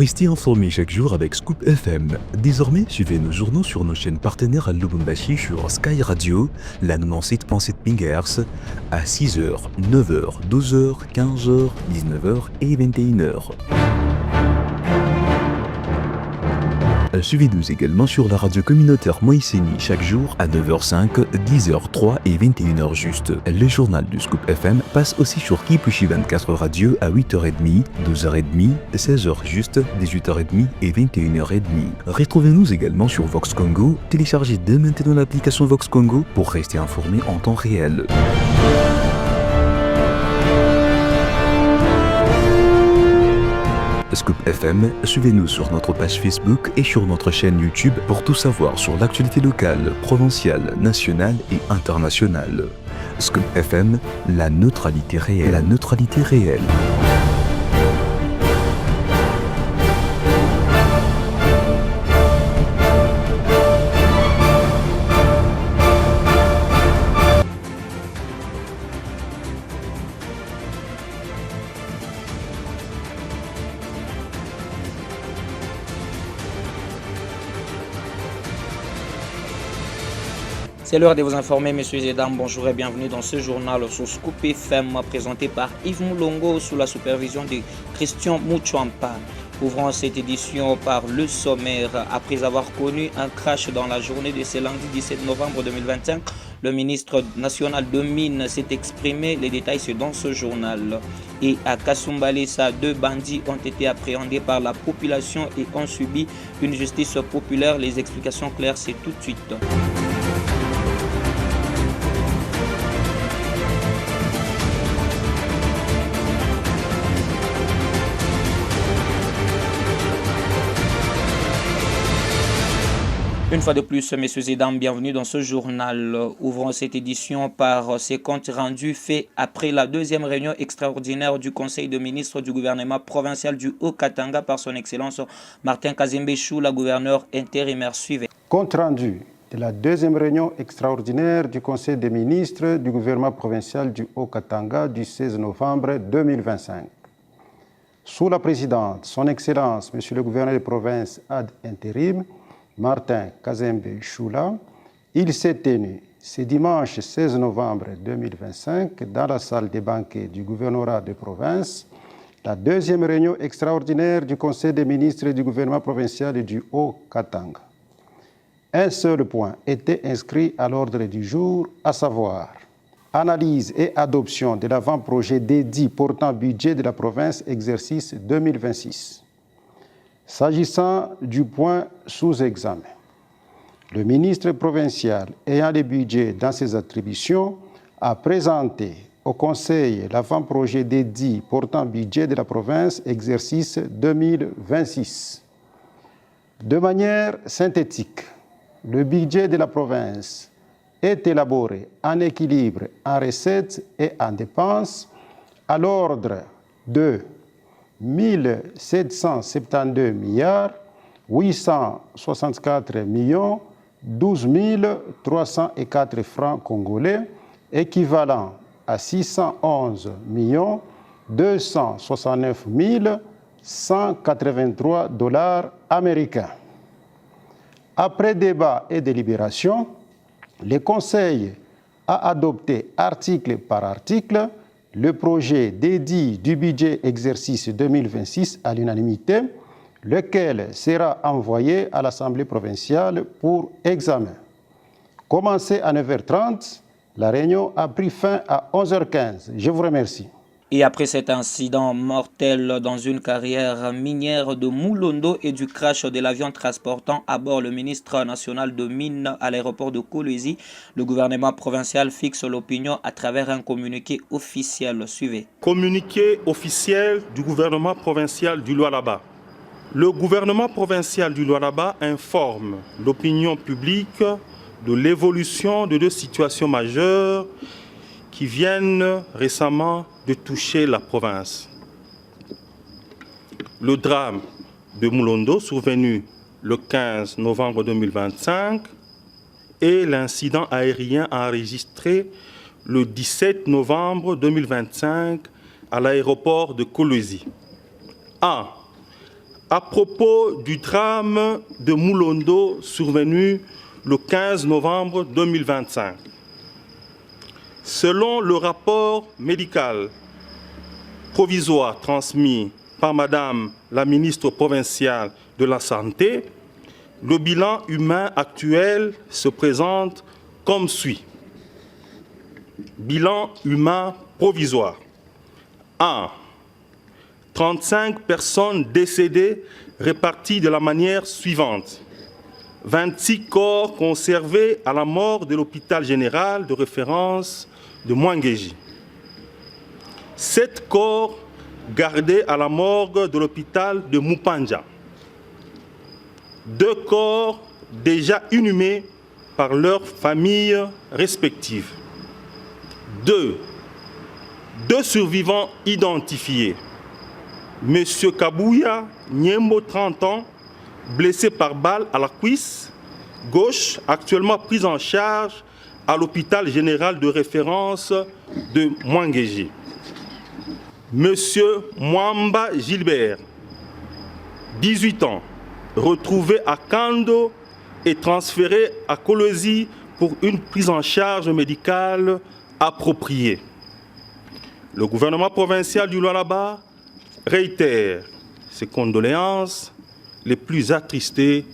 Restez informés chaque jour avec Scoop FM. Désormais, suivez nos journaux sur nos chaînes partenaires à Lubumbashi sur Sky Radio, la 97.7 MHz, à 6h, 9h, 12h, 15h, 19h et 21h. Suivez-nous également sur la radio communautaire Moïseni chaque jour à 9h05, 10h03 et 21h juste. Le journal du Scoop FM passe aussi sur Kipushi 24 Radio à 8h30, 12h30, 16h juste, 18h30 et 21h30. Retrouvez-nous également sur Vox Congo. Téléchargez dès maintenant l'application Vox Congo pour rester informé en temps réel. Scoop FM, suivez-nous sur notre page Facebook et sur notre chaîne YouTube pour tout savoir sur l'actualité locale, provinciale, nationale et internationale. Scoop FM, la neutralité réelle. La neutralité réelle. C'est l'heure de vous informer, messieurs et dames. Bonjour et bienvenue dans ce journal sur Scoop FM présenté par Yves Moulongo sous la supervision de Christian Mouchouampa. Ouvrons cette édition par le sommaire. Après avoir connu un crash dans la journée de ce lundi 17 novembre 2025, le ministre national de Mines s'est exprimé. Les détails sont dans ce journal. Et à Kasumbalesa, 2 bandits ont été appréhendés par la population et ont subi une justice populaire. Les explications claires, c'est tout de suite. Une fois de plus, messieurs et dames, bienvenue dans ce journal. Ouvrons cette édition par ces comptes rendus faits après la deuxième réunion extraordinaire du Conseil de ministres du gouvernement provincial du Haut-Katanga par son Excellence Martin Kazembe Choula, gouverneur intérimaire. Suivez. Compte rendu de la deuxième réunion extraordinaire du Conseil des ministres du gouvernement provincial du Haut-Katanga du 16 novembre 2025. Sous la présidente, son Excellence, Monsieur le gouverneur de province ad intérim, Martin Kazembe Choula, il s'est tenu ce dimanche 16 novembre 2025 dans la salle des banquets du gouvernorat de province la deuxième réunion extraordinaire du Conseil des ministres du gouvernement provincial du Haut-Katanga. Un seul point était inscrit à l'ordre du jour, à savoir analyse et adoption de l'avant-projet dédié portant budget de la province exercice 2026. S'agissant du point sous examen, le ministre provincial ayant le budget dans ses attributions a présenté au Conseil l'avant-projet dédié portant budget de la province exercice 2026. De manière synthétique, le budget de la province est élaboré en équilibre en recettes et en dépenses à l'ordre de 1772 milliards 864 millions 12 304 francs congolais, équivalent à 611 millions 269 183 dollars américains. Après débat et délibération, le Conseil a adopté article par article le projet dédié du budget exercice 2026 à l'unanimité, lequel sera envoyé à l'Assemblée provinciale pour examen. Commencé à 9h30, la réunion a pris fin à 11h15. Je vous remercie. Et après cet incident mortel dans une carrière minière de Moulondo et du crash de l'avion transportant à bord le ministre national de Mines à l'aéroport de Kolwezi, le gouvernement provincial fixe l'opinion à travers un communiqué officiel. Suivez. Communiqué officiel du gouvernement provincial du Lualaba. Le gouvernement provincial du Lualaba informe l'opinion publique de l'évolution de 2 situations majeures qui viennent récemment de toucher la province. Le drame de Moulondo, survenu le 15 novembre 2025, et l'incident aérien enregistré le 17 novembre 2025 à l'aéroport de Kolwezi. 1. à propos du drame de Moulondo survenu le 15 novembre 2025. Selon le rapport médical provisoire transmis par Madame la ministre provinciale de la Santé, le bilan humain actuel se présente comme suit. Bilan humain provisoire. 1. 35 personnes décédées réparties de la manière suivante. 26 corps conservés à la morgue de l'hôpital général de référence de Mwangeji. 7 corps gardés à la morgue de l'hôpital de Mupanja. 2 corps déjà inhumés par leurs familles respectives. 2 survivants identifiés. Monsieur Kabouya Nyembo, 30 ans, blessé par balle à la cuisse gauche, actuellement pris en charge à l'hôpital général de référence de Mwangeji. Monsieur Mwamba Gilbert, 18 ans, retrouvé à Kando et transféré à Kolwezi pour une prise en charge médicale appropriée. Le gouvernement provincial du Lualaba réitère ses condoléances les plus attristées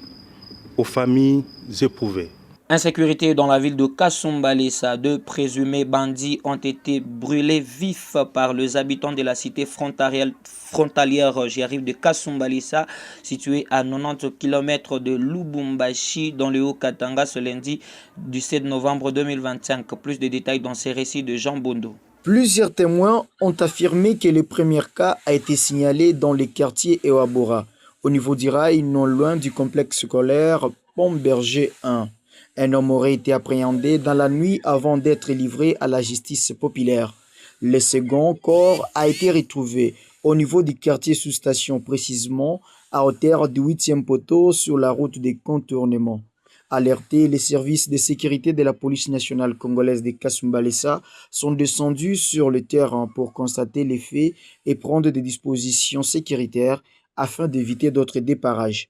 aux familles éprouvées. Insécurité dans la ville de Kasumbalesa. 2 présumés bandits ont été brûlés vifs par les habitants de la cité frontalière, j'y arrive, de Kasumbalesa, située à 90 km de Lubumbashi, dans le Haut-Katanga, ce lundi du 7 novembre 2025. Plus de détails dans ces récits de Jean Bondo. Plusieurs témoins ont affirmé que le premier cas a été signalé dans les quartiers Ewabora, au niveau d'Iraï, non loin du complexe scolaire Pont-Berger 1. Un homme aurait été appréhendé dans la nuit avant d'être livré à la justice populaire. Le second corps a été retrouvé au niveau du quartier sous-station, précisément à hauteur du 8e poteau sur la route des contournements. Alertés, les services de sécurité de la police nationale congolaise de Kasumbalesa sont descendus sur le terrain pour constater les faits et prendre des dispositions sécuritaires afin d'éviter d'autres déparages.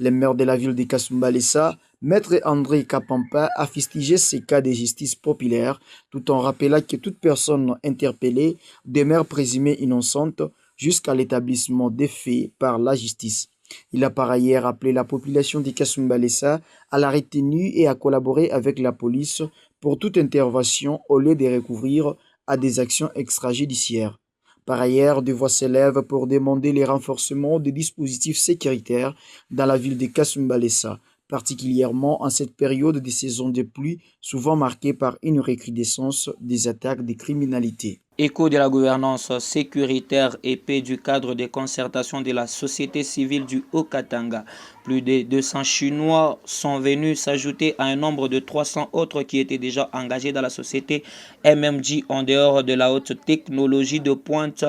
Le maire de la ville de Kasumbalesa, Maître André Kapampa, a fustigé ces cas de justice populaire tout en rappelant que toute personne interpellée demeure présumée innocente jusqu'à l'établissement des faits par la justice. Il a par ailleurs appelé la population de Kasumbalesa à la retenue et à collaborer avec la police pour toute intervention au lieu de recourir à des actions extrajudiciaires. Par ailleurs, des voix s'élèvent pour demander les renforcements des dispositifs sécuritaires dans la ville de Kasumbalesa, particulièrement en cette période de saison de pluie, souvent marquée par une recrudescence des attaques de criminalité. Écho de la gouvernance sécuritaire et paix du cadre de concertation de la société civile du Haut-Katanga. Plus de 200 Chinois sont venus s'ajouter à un nombre de 300 autres qui étaient déjà engagés dans la société MMG en dehors de la haute technologie de pointe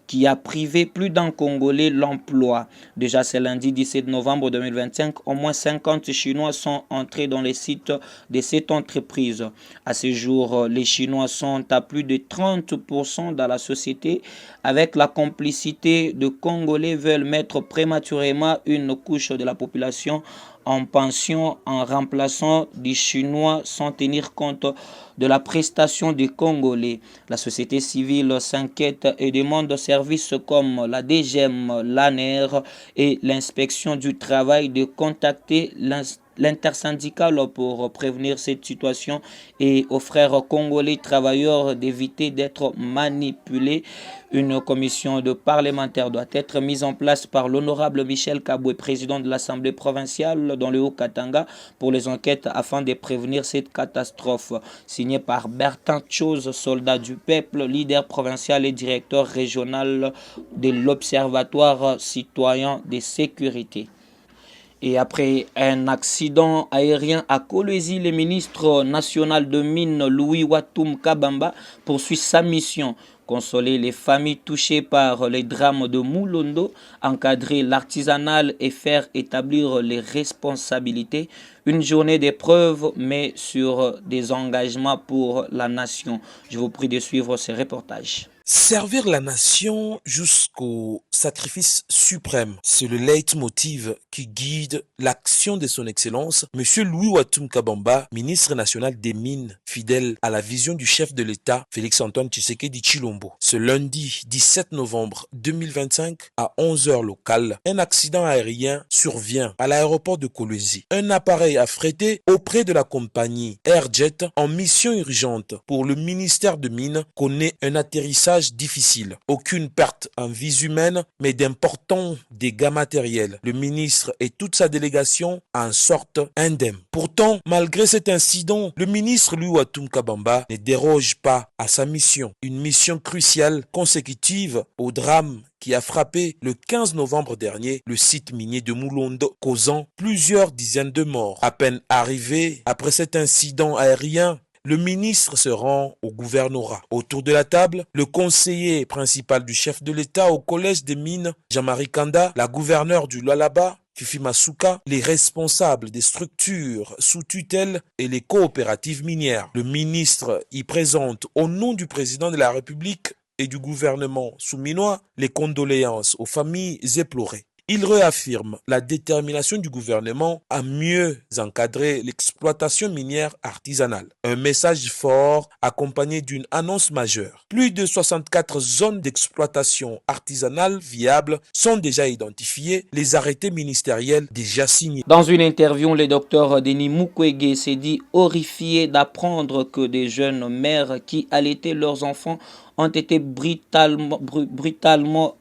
qui a privé plus d'un Congolais l'emploi. Déjà ce lundi 17 novembre 2025, au moins 50 Chinois sont entrés dans les sites de cette entreprise. À ce jour, les Chinois sont à plus de 30% dans la société. Avec la complicité de Congolais veulent mettre prématurément une couche de la population en pension en remplaçant des Chinois sans tenir compte de la prestation des Congolais. La société civile s'inquiète et demande aux services comme la DGM, l'ANER et l'inspection du travail de contacter l'intersyndicale pour prévenir cette situation et aux frères congolais travailleurs d'éviter d'être manipulés. Une commission de parlementaires doit être mise en place par l'honorable Michel Kaboué, président de l'Assemblée provinciale dans le Haut-Katanga, pour les enquêtes afin de prévenir cette catastrophe. Signé par Bertin Chose, soldat du peuple, leader provincial et directeur régional de l'Observatoire citoyen de sécurité. Et après un accident aérien à Kolwezi, le ministre national de Mines, Louis Watoum Kabamba, poursuit sa mission. Consoler les familles touchées par les drames de Moulondo, encadrer l'artisanal et faire établir les responsabilités. Une journée d'épreuve, mais sur des engagements pour la nation. Je vous prie de suivre ces reportages. Servir la nation jusqu'au sacrifice suprême, c'est le leitmotiv qui guide l'action de son Excellence, M. Louis Watum Kabamba, ministre national des Mines, fidèle à la vision du chef de l'État, Félix-Antoine Tshisekedi Tshilombo. Ce lundi 17 novembre 2025, à 11h locales, un accident aérien survient à l'aéroport de Kolwezi. Un appareil affrété auprès de la compagnie Airjet en mission urgente pour le ministère de Mines connaît un atterrissage difficile. Aucune perte en vies humaines, mais d'importants dégâts matériels. Le ministre et toute sa délégation en sortent indemnes. Pourtant, malgré cet incident, le ministre Louis Watum Kabamba ne déroge pas à sa mission. Une mission cruciale consécutive au drame qui a frappé le 15 novembre dernier le site minier de Moulondo, causant plusieurs dizaines de morts. À peine arrivé après cet incident aérien, le ministre se rend au gouvernorat. Autour de la table, le conseiller principal du chef de l'État au collège des mines, Jean-Marie Kanda, la gouverneure du Lualaba, Fifi Masuka, les responsables des structures sous tutelle et les coopératives minières. Le ministre y présente, au nom du président de la République et du gouvernement souminois, les condoléances aux familles éplorées. Il réaffirme la détermination du gouvernement à mieux encadrer l'exploitation minière artisanale. Un message fort accompagné d'une annonce majeure. Plus de 64 zones d'exploitation artisanale viables sont déjà identifiées, les arrêtés ministériels déjà signés. Dans une interview, le docteur Denis Mukwege s'est dit horrifié d'apprendre que des jeunes mères qui allaitaient leurs enfants ont été brutalement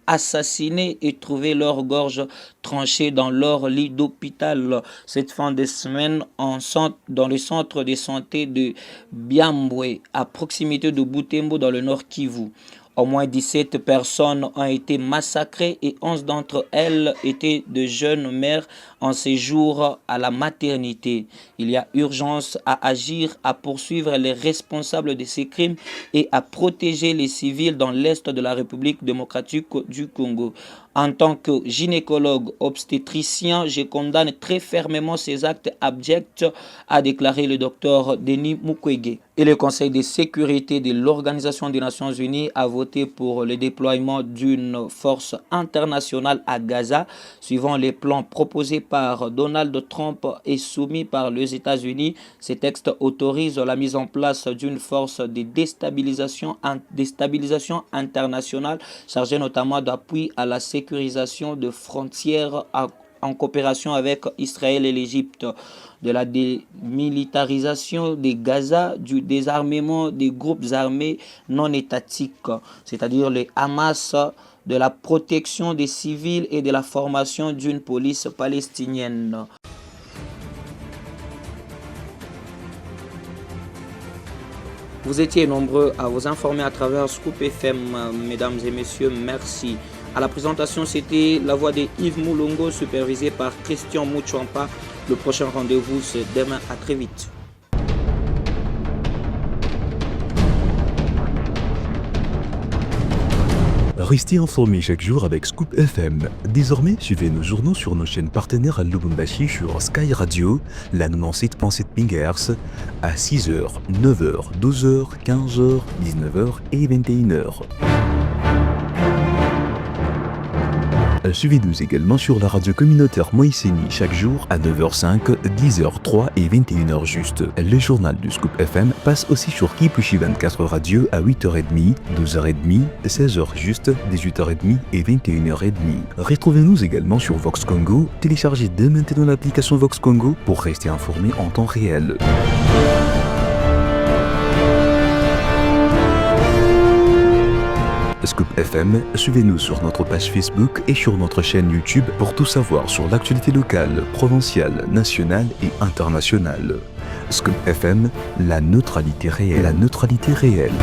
assassinés et trouvé leur gorge tranchée dans leur lit d'hôpital cette fin de semaine dans le centre de santé de Byambwe, à proximité de Butembo dans le nord Kivu. Au moins 17 personnes ont été massacrées et 11 d'entre elles étaient de jeunes mères en séjour à la maternité. Il y a urgence à agir, à poursuivre les responsables de ces crimes et à protéger les civils dans l'est de la République démocratique du Congo. En tant que gynécologue obstétricien, je condamne très fermement ces actes abjects, a déclaré le docteur Denis Mukwege. Et le Conseil de sécurité de l'Organisation des Nations Unies a voté pour le déploiement d'une force internationale à Gaza, suivant les plans proposés par Donald Trump et soumis par les États-Unis. Ces textes autorisent la mise en place d'une force de déstabilisation internationale chargée notamment d'appui à la sécurisation de frontières en coopération avec Israël et l'Égypte, de la démilitarisation de Gaza, du désarmement des groupes armés non étatiques, c'est-à-dire les Hamas, de la protection des civils et de la formation d'une police palestinienne. Vous étiez nombreux à vous informer à travers Scoop FM, mesdames et messieurs, merci. À la présentation, c'était la voix de Yves Moulongo, supervisée par Christian Muchwampa. Le prochain rendez-vous, c'est demain. À très vite. Restez informés chaque jour avec Scoop FM. Désormais, suivez nos journaux sur nos chaînes partenaires à Lubumbashi sur Sky Radio, la 97.7 MHz, à 6h, 9h, 12h, 15h, 19h et 21h. Suivez-nous également sur la radio communautaire Moïseni chaque jour à 9h05, 10h03 et 21h juste. Le journal du Scoop FM passe aussi sur Kipushi 24 Radio à 8h30, 12h30, 16h juste, 18h30 et 21h30. Retrouvez-nous également sur Vox Congo. Téléchargez dès maintenant l'application Vox Congo pour rester informé en temps réel. Scoop FM, suivez-nous sur notre page Facebook et sur notre chaîne YouTube pour tout savoir sur l'actualité locale, provinciale, nationale et internationale. Scoop FM, la neutralité réelle.